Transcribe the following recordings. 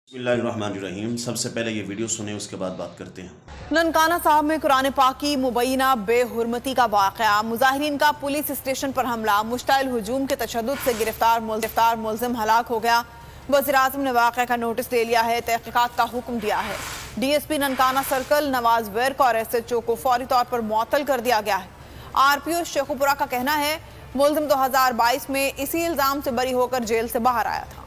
बिस्मिल्लाहिर्रहमानिर्रहीम। सबसे पहले ये वीडियो सुने, उसके बाद बात करते हैं। ननकाना साहब में कुरान पाक की मुबैना बेहुरमती का वाक़या, मुजाहिरीन का पुलिस स्टेशन पर हमला, मुश्तइल हुजूम के तशद्दुद से गिरफ्तार मुल्ज़िम हलाक हो गया। वज़ीर-ए-आज़म ने वाक़या का नोटिस ले लिया है, तहक़ीक़ात का हुक्म दिया है। DSP ननकाना सर्कल नवाज विर्क और SHO को फौरी तौर पर मुअत्तल कर दिया गया है। RPO शेखुपुरा का कहना है मुल्ज़िम 2022 में इसी इल्ज़ाम से बरी होकर जेल से बाहर आया था।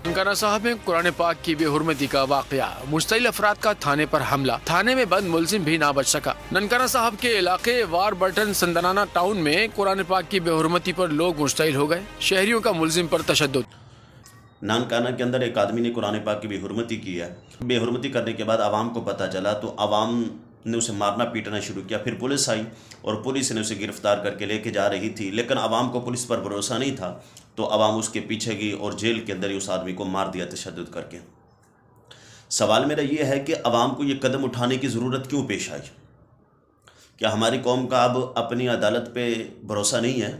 ननकाना साहब में कुरान पाक की बेहुरमती का वाक़या, मुश्तइल अफराद का थाने पर हमला, थाने में बंद मुल्ज़िम भी ना बच सका। ननकाना साहब के इलाके वारबर्टन संदनाना टाउन में कुरान पाक की बेहुरमती पर लोग मुश्तइल हो गए। शहरियों का मुल्ज़िम पर तशद्दुद। नानकाना के अंदर एक आदमी ने कुरान पाक की बेहुरमती की है। बेहुरमती करने के बाद आवाम को पता चला तो आवाम ने उसे मारना पीटना शुरू किया। फिर पुलिस आई और पुलिस ने उसे गिरफ्तार करके लेके जा रही थी, लेकिन आवाम को पुलिस पर भरोसा नहीं था तो आवाम उसके पीछे गई और जेल के अंदर ही उस आदमी को मार दिया तशद्दुद करके। सवाल मेरा ये है कि आवाम को ये कदम उठाने की ज़रूरत क्यों पेश आई? क्या हमारी कौम का अब अपनी अदालत पे भरोसा नहीं है,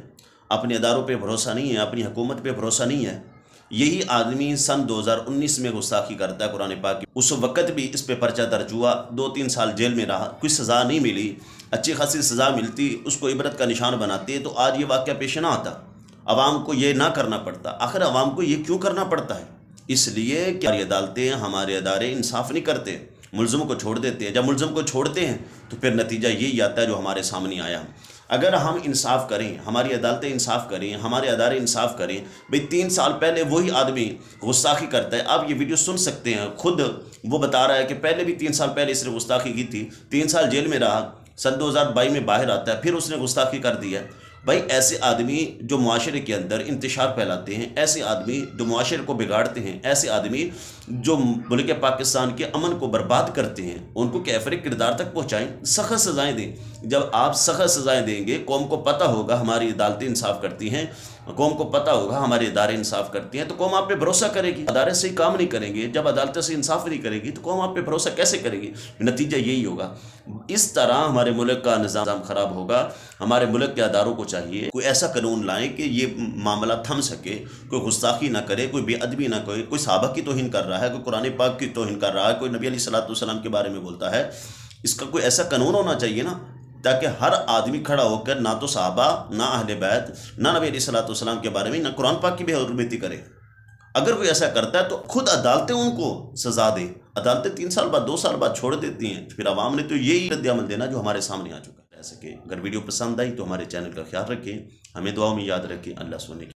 अपने अदारों पे भरोसा नहीं है, अपनी हुकूमत पे भरोसा नहीं है? यही आदमी सन 2019 में गुस्ताखी करता है कुरान पाक की। उस वक़्त भी इस पे पर्चा दर्ज हुआ, 2-3 साल जेल में रहा, कोई सज़ा नहीं मिली। अच्छी खासी सज़ा मिलती, उसको इबरत का निशान बनाती है तो आज ये वाक़या पेश ना आता, आवाम को ये ना करना पड़ता। आखिर आवाम को ये क्यों करना पड़ता है? इसलिए कि हमारी अदालतें, हमारे अदारे इंसाफ नहीं करते, मुल्ज़िम को छोड़ देते हैं। जब मुल्ज़िम को छोड़ते हैं तो फिर नतीजा यही आता है जो हमारे सामने आया। अगर हम इंसाफ करें, हमारी अदालतें इंसाफ करें, हमारे अदारे इंसाफ करें, भाई 3 साल पहले वही आदमी गुस्ताखी करता है, आप ये वीडियो सुन सकते हैं, खुद वो बता रहा है कि पहले भी 3 साल पहले इसने गुस्ताखी की थी, 3 साल जेल में रहा, सन 2022 में बाहर आता है, फिर उसने गुस्ताखी कर दी है। भाई ऐसे आदमी जो मुआशरे के अंदर इंतशार फैलाते हैं, ऐसे आदमी जो मुआशरे को बिगाड़ते हैं, ऐसे आदमी जो मुल्क पाकिस्तान के अमन को बर्बाद करते हैं, उनको कैफरे किरदार तक पहुँचाएँ, सख्त सज़ाएँ दें। जब आप सख्त सज़ाएँ देंगे, कौम को पता होगा हमारी अदालतें इंसाफ करती हैं, कौम को पता होगा हमारे इदारे इंसाफ करती हैं, तो कौम आप पे भरोसा करेगी। अदारे से ही काम नहीं करेंगे, जब अदालतें से इंसाफ नहीं करेगी तो कौम आप पे भरोसा कैसे करेगी? नतीजा यही होगा। इस तरह हमारे मुल्क का निज़ाम ख़राब होगा। हमारे मुल्क के अदारों को चाहिए कोई ऐसा कानून लाएं कि ये मामला थम सके, कोई गुस्ताखी ना करे, कोई बेअदबी ना करे, कोई सहाबा की तौहीन कर रहा है, कोई कुरान पाक की तौहीन कर रहा है, कोई नबी अलैहिस्सलाम के बारे में बोलता है, इसका कोई ऐसा कानून होना चाहिए ना, ताकि हर आदमी खड़ा होकर ना तो सहाबा, ना अहले बैत, ना नबी अलैहिस्सलाम के बारे में, ना कुरान पाक की बेहुरमती करे। अगर कोई ऐसा करता है तो खुद अदालतें उनको सज़ा दें। अदालतें 3 साल बाद, 2 साल बाद छोड़ देती हैं। फिर आवाम ने तो यही रद्द-ए-अमल देना जो हमारे सामने आ चुका है। ऐसे कि अगर वीडियो पसंद आई तो हमारे चैनल का ख्याल रखें, हमें दुआओं में याद रखें। अल्लाह सुने।